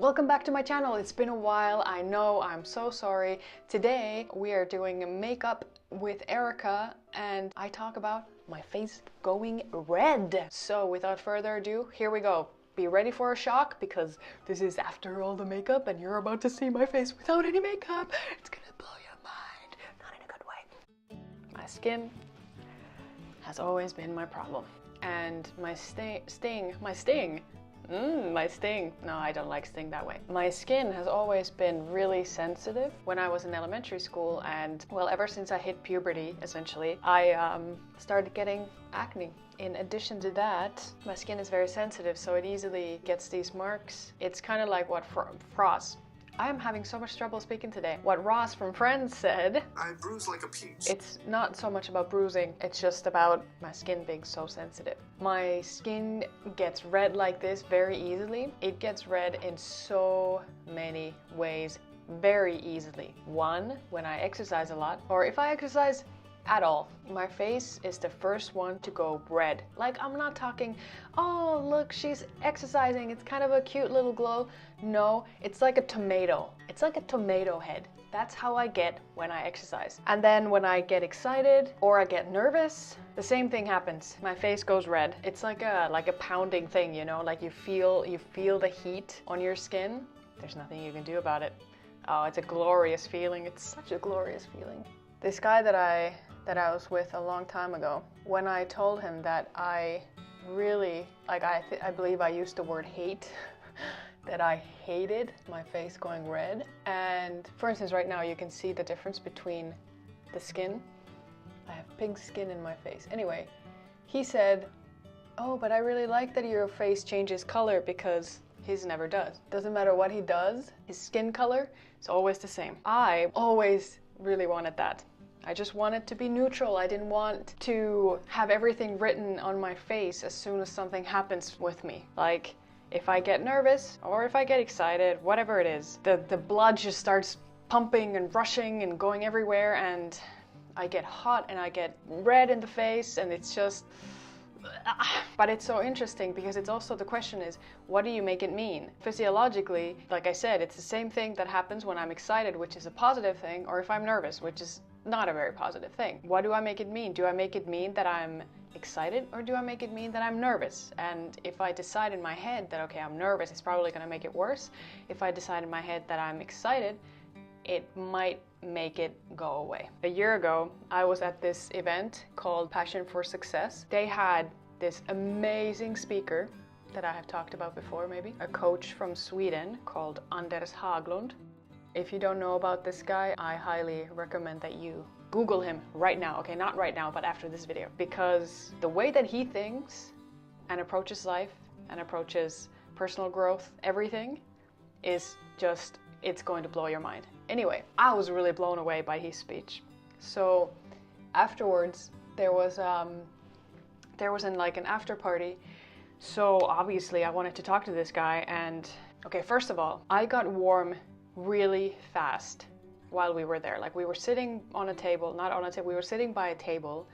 Welcome back to my channel. It's been a while. I know, I'm so sorry. Today we are doing makeup with Erika and I talk about my face going red. So without further ado, here we go. Be ready for a shock because this is after all the makeup and you're about to see my face without any makeup. It's gonna blow your mind, not in a good way. My skin has always been my problem. And my sting. No, I don't like sting that way. My skin has always been really sensitive. When I was in elementary school and, well, ever since I hit puberty, essentially, I started getting acne. In addition to that, my skin is very sensitive, so it easily gets these marks. It's kind of like what Ross. I am having so much trouble speaking today. What Ross from Friends said. I bruise like a peach. It's not so much about bruising, it's just about my skin being so sensitive. My skin gets red like this very easily. It gets red in so many ways very easily. One, when I exercise a lot, or if I exercise at all. My face is the first one to go red. Like, I'm not talking, oh look, she's exercising, it's kind of a cute little glow. No, it's like a tomato. It's like a tomato head. That's how I get when I exercise. And then when I get excited or I get nervous, the same thing happens. My face goes red. It's like a pounding thing, you know, like you feel the heat on your skin. There's nothing you can do about it. Oh, it's a glorious feeling. It's such a glorious feeling. This guy that I was with a long time ago, when I told him that I really, I believe I used the word hate, that I hated my face going red. And for instance, right now you can see the difference between the skin. I have pink skin in my face. Anyway, he said, oh, but I really like that your face changes color because his never does. Doesn't matter what he does, his skin color is always the same. I always really wanted that. I just wanted to be neutral. I didn't want to have everything written on my face as soon as something happens with me. Like, if I get nervous or if I get excited, whatever it is, the blood just starts pumping and rushing and going everywhere, and I get hot and I get red in the face, and it's just... But it's so interesting because it's also, the question is, what do you make it mean? Physiologically, like I said, it's the same thing that happens when I'm excited, which is a positive thing, or if I'm nervous, which is not a very positive thing. What do I make it mean? Do I make it mean that I'm excited, or do I make it mean that I'm nervous? And if I decide in my head that, okay, I'm nervous, it's probably gonna make it worse. If I decide in my head that I'm excited, it might make it go away. A year ago, I was at this event called Passion for Success. They had this amazing speaker that I have talked about before, maybe, a coach from Sweden called Anders Haglund. If you don't know about this guy, I highly recommend that you Google him right now. Okay, not right now, but after this video. Because the way that he thinks and approaches life and approaches personal growth, everything is just, it's going to blow your mind. Anyway, I was really blown away by his speech. So afterwards, there was like an after party. So obviously I wanted to talk to this guy, and okay, first of all, I got warm really fast while we were there. Like, we were sitting on a table, not on a table, we were sitting by a table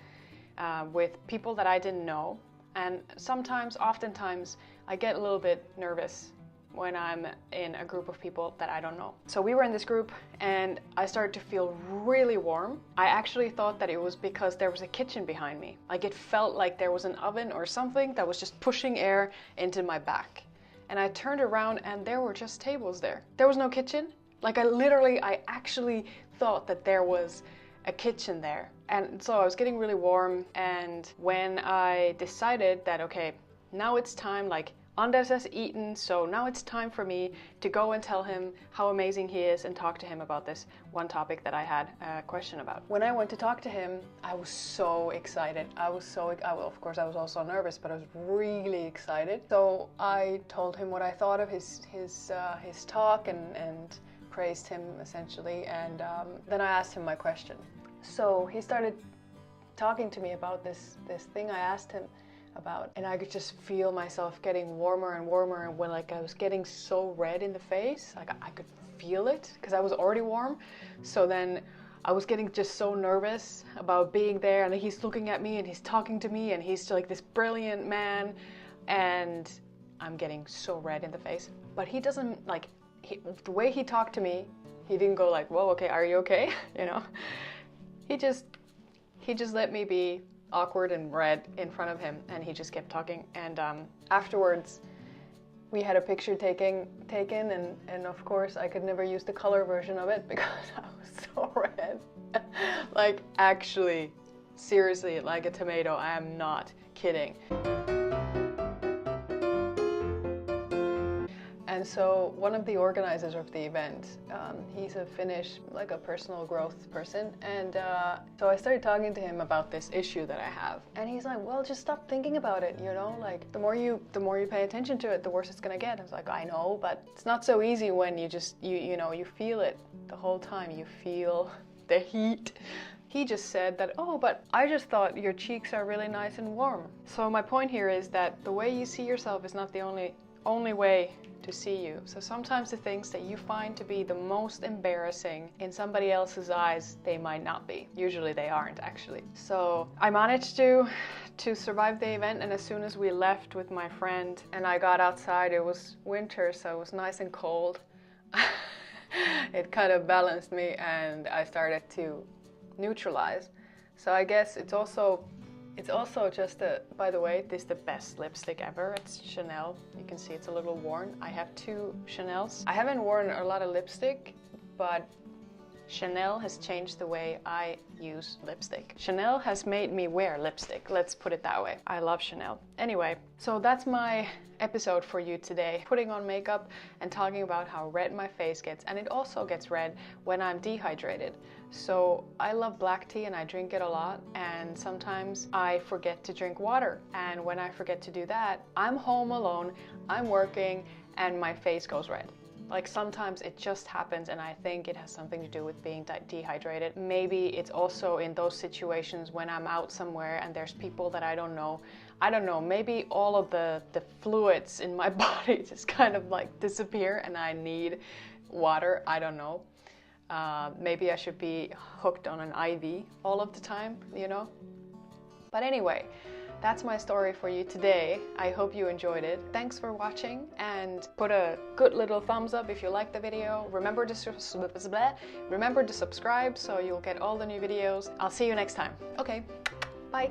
with people that I didn't know. And oftentimes, I get a little bit nervous when I'm in a group of people that I don't know. So we were in this group and I started to feel really warm. I actually thought that it was because there was a kitchen behind me. Like, it felt like there was an oven or something that was just pushing air into my back. And I turned around and there were just tables there. There was no kitchen. Like, I actually thought that there was a kitchen there. And so I was getting really warm, and when I decided that, okay, now it's time, like, Anders has eaten, so now it's time for me to go and tell him how amazing he is and talk to him about this one topic that I had a question about. When I went to talk to him, I was so excited. Of course I was also nervous, but I was really excited. So I told him what I thought of his talk and praised him essentially, and then I asked him my question. So he started talking to me about this thing I asked him about, and I could just feel myself getting warmer and warmer, and when, like, I was getting so red in the face, like, I could feel it because I was already warm. So then I was getting just so nervous about being there, and he's looking at me and he's talking to me, and he's like this brilliant man, and I'm getting so red in the face. But he doesn't, like, the way he talked to me, he didn't go like, whoa, okay, are you okay? You know, he just let me be awkward and red in front of him, and he just kept talking. And afterwards, we had a picture taken, and of course I could never use the color version of it because I was so red. Like, actually, seriously, like a tomato. I am not kidding. And so one of the organizers of the event, he's a Finnish, like a personal growth person, and so I started talking to him about this issue that I have, and he's like, well, just stop thinking about it, you know, like the more you pay attention to it, the worse it's gonna get. I was like, I know, but it's not so easy when you just you know, you feel it the whole time. You feel the heat. He just said that, oh, but I just thought your cheeks are really nice and warm. So my point here is that the way you see yourself is not the only way to see you. So sometimes the things that you find to be the most embarrassing in somebody else's eyes, they might not be. Usually they aren't, actually. So I managed to survive the event, and as soon as we left with my friend and I got outside, it was winter, so it was nice and cold. It kind of balanced me, and I started to neutralize. So I guess it's also just by the way, this is the best lipstick ever. It's Chanel. You can see it's a little worn. I have 2 Chanels. I haven't worn a lot of lipstick, but Chanel has changed the way I use lipstick. Chanel has made me wear lipstick, let's put it that way. I love Chanel. Anyway, so that's my episode for you today. Putting on makeup and talking about how red my face gets, and it also gets red when I'm dehydrated. So I love black tea and I drink it a lot, and sometimes I forget to drink water. And when I forget to do that, I'm home alone, I'm working, and my face goes red. Like, sometimes it just happens, and I think it has something to do with being dehydrated. Maybe it's also in those situations when I'm out somewhere and there's people that I don't know. I don't know, maybe all of the fluids in my body just kind of like disappear and I need water. I don't know. Maybe I should be hooked on an IV all of the time, you know? But anyway, that's my story for you today. I hope you enjoyed it. Thanks for watching, and put a good little thumbs up if you liked the video. Remember to subscribe so you'll get all the new videos. I'll see you next time. Okay, bye.